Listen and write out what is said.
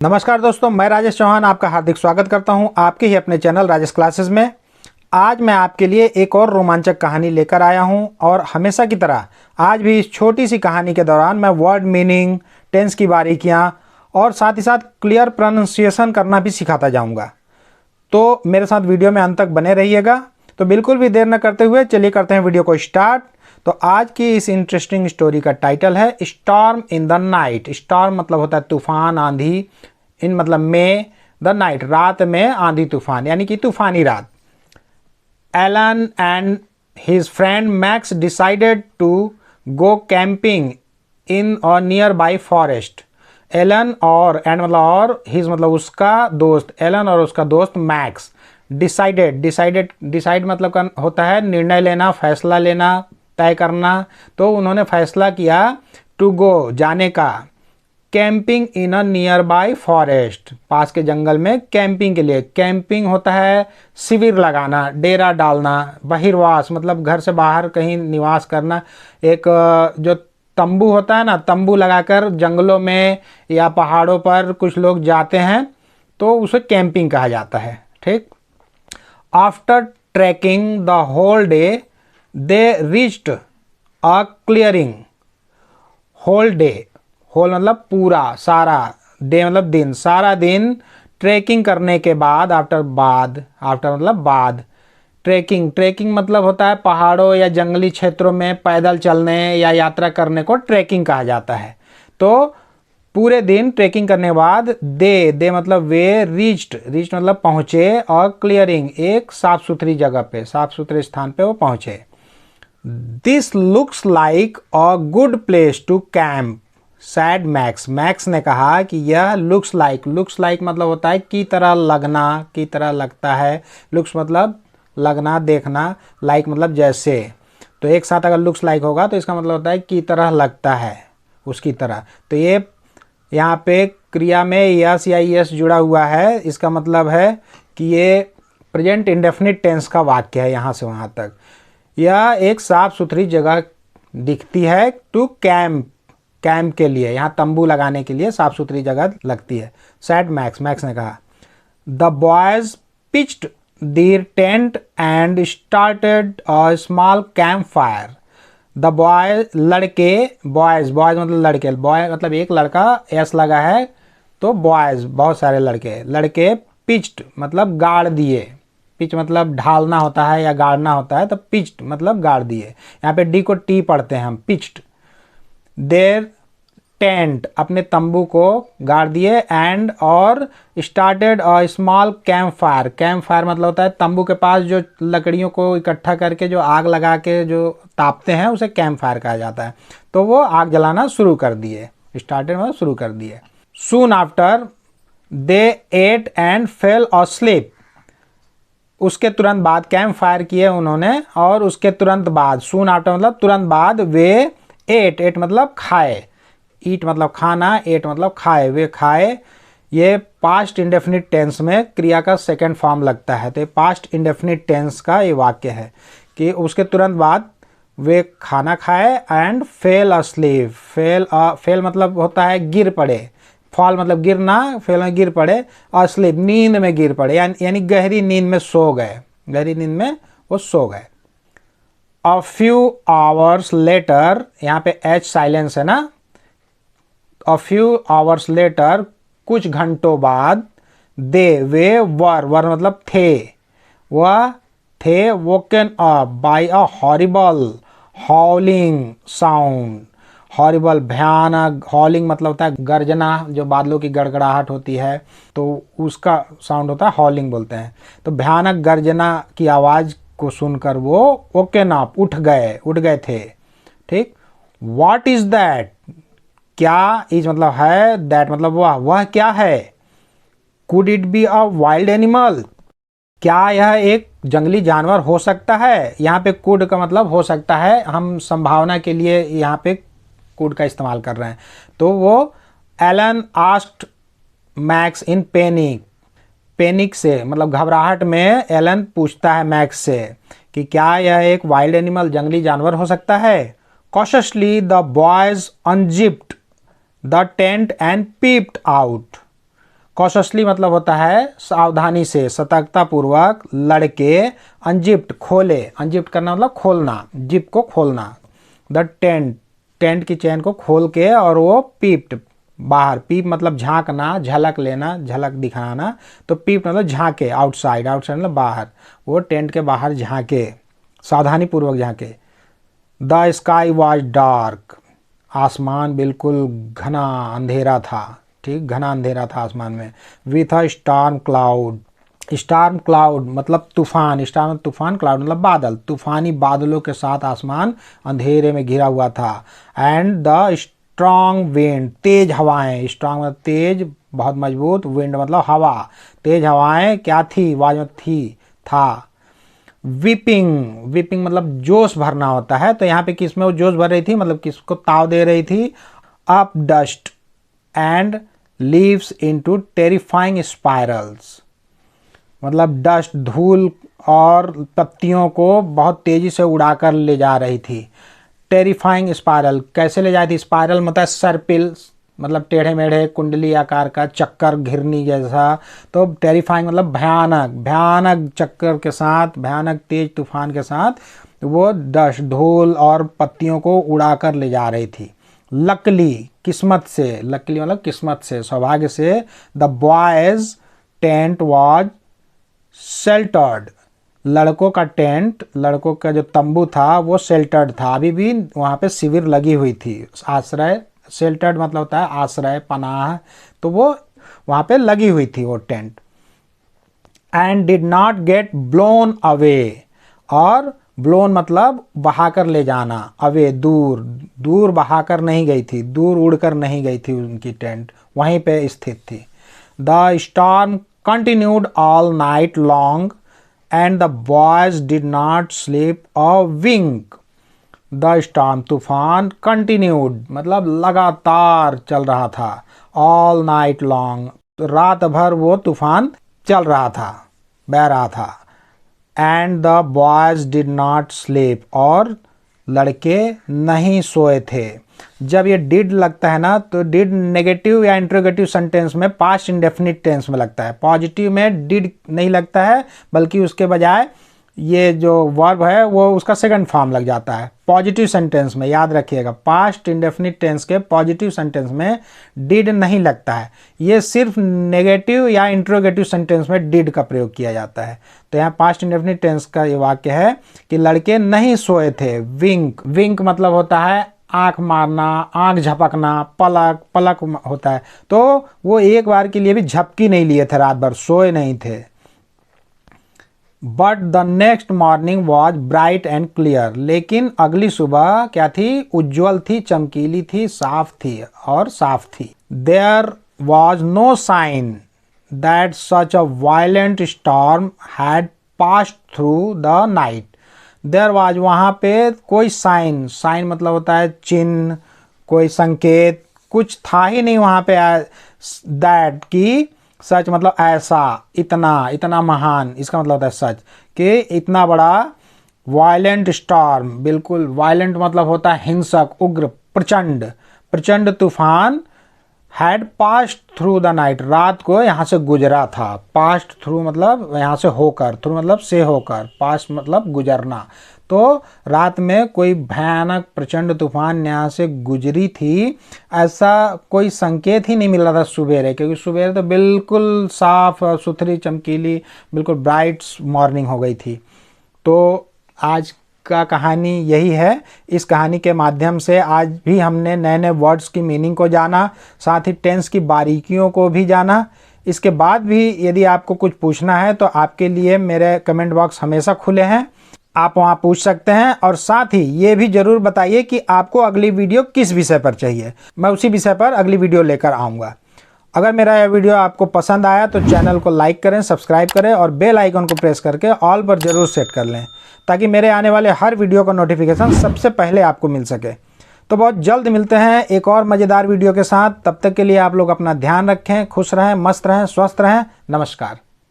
नमस्कार दोस्तों, मैं राजेश चौहान आपका हार्दिक स्वागत करता हूं आपके ही अपने चैनल राजेश क्लासेस में। आज मैं आपके लिए एक और रोमांचक कहानी लेकर आया हूं और हमेशा की तरह आज भी इस छोटी सी कहानी के दौरान मैं वर्ड मीनिंग, टेंस की बारीकियां और साथ ही साथ क्लियर प्रोनाउंसिएशन करना भी सिखाता जाऊँगा। तो मेरे साथ वीडियो में अंत तक बने रहिएगा। तो बिल्कुल भी देर न करते हुए चलिए करते हैं वीडियो को स्टार्ट। तो आज की इस इंटरेस्टिंग स्टोरी का टाइटल है storm in the night. Storm मतलब होता है तूफान, आंधी। इन मतलब में, द नाइट रात में, आंधी तूफान यानी कि तूफानी रात। Alan and his friend Max decided to go camping in a nearby forest. Alan और एंड मतलब और, हिज मतलब उसका दोस्त, एलन और उसका दोस्त मैक्स डिसाइड मतलब होता है निर्णय लेना, फैसला लेना, तय करना। तो उन्होंने फैसला किया टू गो जाने का, camping in a nearby forest पास के जंगल में कैंपिंग के लिए। कैंपिंग होता है शिविर लगाना, डेरा डालना। बहिर्वास मतलब घर से बाहर कहीं निवास करना। एक जो तंबू होता है ना, तंबू लगाकर जंगलों में या पहाड़ों पर कुछ लोग जाते हैं तो उसे कैंपिंग कहा जाता है। ठीक। After trekking the whole day they reached a clearing. Whole day, whole मतलब पूरा, सारा, डे मतलब दिन, सारा दिन ट्रैकिंग करने के बाद, आफ्टर मतलब बाद। ट्रैकिंग मतलब होता है पहाड़ों या जंगली क्षेत्रों में पैदल चलने या यात्रा करने को ट्रैकिंग कहा जाता है। तो पूरे दिन ट्रैकिंग करने के बाद दे मतलब वे, रीच्ड मतलब पहुँचे, और क्लियरिंग एक साफ सुथरी जगह पे, साफ सुथरे स्थान पे वो पहुँचे। This looks like a good place to camp said Max. Max ने कहा कि यह लुक्स लाइक मतलब होता है की तरह लगना, की तरह लगता है। लुक्स मतलब लगना, देखना, लाइक मतलब जैसे। तो एक साथ अगर लुक्स लाइक होगा तो इसका मतलब होता है की तरह लगता है, उसकी तरह। तो ये यहाँ पे क्रिया में यस या यस जुड़ा हुआ है। इसका मतलब है कि ये प्रेजेंट इंडेफिनिट टेंस का वाक्य है यहाँ से वहाँ तक। यह एक साफ सुथरी जगह दिखती है टू कैंप के लिए, यहाँ तंबू लगाने के लिए साफ सुथरी जगह लगती है। सैड मैक्स ने कहा। The boys pitched their tent and started a small camp fire. The boy लड़के, बॉयज मतलब लड़के, बॉय मतलब एक लड़का, एस लगा है तो बॉयज बहुत सारे लड़के पिच्ड मतलब गाड़ दिए। पिच मतलब ढालना होता है या गाड़ना होता है, तो पिच्ड मतलब गाड़ दिए। यहाँ पे डी को टी पढ़ते हैं हम, पिच्ड। देर टेंट अपने तंबू को गाड़ दिए, एंड और started a small camp fire मतलब होता है तंबू के पास जो लकड़ियों को इकट्ठा करके जो आग लगा के जो तापते हैं उसे कैंप फायर कहा जाता है। तो वो आग जलाना शुरू कर दिए, स्टार्टेड मतलब शुरू कर दिए। Soon after they ate and fell asleep. उसके तुरंत बाद कैंप फायर किए उन्होंने, और उसके तुरंत बाद, सून आफ्टर मतलब तुरंत बाद, वे एट मतलब खाए, ईट मतलब खाना, एट मतलब खाए, वे खाए। ये पास्ट इंडेफिनिट टेंस में क्रिया का सेकंड फॉर्म लगता है। तो पास्ट इंडेफिनिट टेंस का ये वाक्य है कि उसके तुरंत बाद वे खाना खाए एंड फेल अस्लीप। फेल मतलब होता है गिर पड़े, फॉल मतलब गिरना, फेल में गिर पड़े, अस्लीप नींद में गिर पड़े, यानी गहरी नींद में सो गए, गहरी नींद में वो सो गए। अ फ्यू आवर्स लेटर, यहाँ पे एच साइलेंस है ना। अ फ्यू आवर्स लेटर कुछ घंटों बाद, वे वर मतलब थे, वह थे woken up by a horrible हॉलिंग sound. Horrible भयानक, हॉलिंग मतलब होता है गर्जना, जो बादलों की गड़गड़ाहट होती है तो उसका साउंड होता है हॉलिंग बोलते हैं। तो भयानक गर्जना की आवाज़ को सुनकर वो वोकन अप उठ गए थे। ठीक। व्हाट इज दैट, क्या, इज मतलब है, दैट मतलब वह क्या है। Could it be a wild animal, क्या यह एक जंगली जानवर हो सकता है। यहाँ पे कुड का मतलब हो सकता है, हम संभावना के लिए यहाँ पे कुड का इस्तेमाल कर रहे हैं। तो वो Alan asked Max in panic से मतलब घबराहट में एलन पूछता है मैक्स से कि क्या यह एक वाइल्ड एनिमल, जंगली जानवर हो सकता है। Cautiously the boys unzipped the tent and peeped out. Cautiously मतलब होता है सावधानी से, सतर्कता पूर्वक, लड़के अनजिप्ड खोले, अनजिप्ड करना मतलब खोलना, जिप को खोलना, द टेंट, टेंट की चैन को खोल के, और वो पीप्ड बाहर, पीप मतलब झांकना, झलक लेना, झलक दिखाना, तो पीप मतलब झांके, आउटसाइड, आउटसाइड मतलब बाहर, वो टेंट के बाहर झांके, सावधानी पूर्वक झांके। द स्काई वॉज डार्क, आसमान बिल्कुल घना अंधेरा था, ठीक, घना अंधेरा था आसमान में। With a storm cloud, storm cloud मतलब तूफान, स्टॉर्म तूफान, क्लाउड मतलब बादल, तूफानी बादलों के साथ आसमान अंधेरे में घिरा हुआ था। एंड द स्ट्रॉन्ग विंड, तेज हवाएं, स्ट्रॉन्ग मतलब तेज, बहुत मजबूत, विंड मतलब हवा, तेज हवाएं क्या थी, आवाज में थी, था। विपिंग, विपिंग मतलब जोश भरना होता है, तो यहाँ पे किस में वो जोश भर रही थी, मतलब किसको ताव दे रही थी। Up dust and leaves into terrifying spirals, मतलब डस्ट, धूल और पत्तियों को बहुत तेजी से उड़ाकर ले जा रही थी। टेरिफाइंग स्पाइरल, कैसे ले जा रही थी, स्पाइरल मतलब सर्पिल मतलब टेढ़े मेढ़े कुंडली आकार का चक्कर, घिरनी जैसा, तो टेरिफाइंग मतलब भयानक, भयानक चक्कर के साथ, भयानक तेज तूफान के साथ वो डस्ट, धूल और पत्तियों को उड़ाकर ले जा रही थी। लकली, किस्मत से, लकली मतलब किस्मत से, सौभाग्य से। The boys tent was sheltered, लड़कों का टेंट, लड़कों का जो तंबू था वो शेल्टर्ड था, अभी भी वहाँ पे शिविर लगी हुई थी, आश्रय, शेल्टर्ड मतलब होता है आश्रय, पनाह, तो वो वहाँ पे लगी हुई थी वो tent. And did not gate blown away, और ब्लोन मतलब बहाकर ले जाना, अवे दूर, दूर बहाकर नहीं गई थी, दूर उड़कर नहीं गई थी उनकी टेंट, वहीं पे स्थित थी। The storm continued all night long and the boys did not sleep a wink. The storm तूफान, कंटिन्यूड मतलब लगातार चल रहा था, ऑल नाइट लॉन्ग रात भर वो तूफान चल रहा था, बह रहा था। And the boys did not sleep, और लड़के नहीं सोए थे। जब ये डिड लगता है ना, तो डिड नेगेटिव या इंट्रोगेटिव सेंटेंस में पास्ट इंडेफिनिट टेंस में लगता है, पॉजिटिव में डिड नहीं लगता है, बल्कि उसके बजाय ये जो वर्ब है वो उसका सेकंड फॉर्म लग जाता है। पॉजिटिव सेंटेंस में याद रखिएगा, पास्ट इंडेफिनिट टेंस के पॉजिटिव सेंटेंस में डिड नहीं लगता है, ये सिर्फ नेगेटिव या इंट्रोगेटिव सेंटेंस में डिड का प्रयोग किया जाता है। तो यहाँ पास्ट इंडेफिनिट टेंस का ये वाक्य है कि लड़के नहीं सोए थे। विंक, विंक मतलब होता है आंख मारना, आंख झपकना, पलक, पलक होता है, तो वो एक बार के लिए भी झपकी नहीं लिए थे, रात भर सोए नहीं थे। But the next morning was bright and clear, लेकिन अगली सुबह क्या थी, उज्ज्वल थी, चमकीली थी, साफ थी और साफ थी। There was no sign that such a violent storm had passed through the night. There was, वहाँ पे कोई साइन, साइन मतलब होता है चिन्ह, कोई संकेत, कुछ था ही नहीं वहाँ पे दैट की, सच मतलब ऐसा, इतना, इतना महान, इसका मतलब होता है सच, कि इतना बड़ा वायलेंट स्टॉर्म, बिल्कुल वायलेंट मतलब होता है हिंसक, उग्र, प्रचंड, प्रचंड तूफान, had passed through the night, रात को यहाँ से गुजरा था। पास्ट थ्रू मतलब यहाँ से होकर, थ्रू मतलब से होकर, पास्ट मतलब गुजरना, तो रात में कोई भयानक प्रचंड तूफान यहाँ से गुजरी थी, ऐसा कोई संकेत ही नहीं मिल रहा था सुबेरे, क्योंकि सुबेरे तो बिल्कुल साफ सुथरी चमकीली बिल्कुल ब्राइट मॉर्निंग हो गई थी। तो आज का कहानी यही है। इस कहानी के माध्यम से आज भी हमने नए नए वर्ड्स की मीनिंग को जाना, साथ ही टेंस की बारीकियों को भी जाना। इसके बाद भी यदि आपको कुछ पूछना है तो आपके लिए मेरे कमेंट बॉक्स हमेशा खुले हैं, आप वहाँ पूछ सकते हैं। और साथ ही ये भी ज़रूर बताइए कि आपको अगली वीडियो किस विषय पर चाहिए, मैं उसी विषय पर अगली वीडियो लेकर आऊँगा। अगर मेरा यह वीडियो आपको पसंद आया तो चैनल को लाइक करें, सब्सक्राइब करें और बेल आइकन को प्रेस करके ऑल पर ज़रूर सेट कर लें, ताकि मेरे आने वाले हर वीडियो का नोटिफिकेशन सबसे पहले आपको मिल सके। तो बहुत जल्द मिलते हैं एक और मज़ेदार वीडियो के साथ। तब तक के लिए आप लोग अपना ध्यान रखें, खुश रहें, मस्त रहें, स्वस्थ रहें। नमस्कार।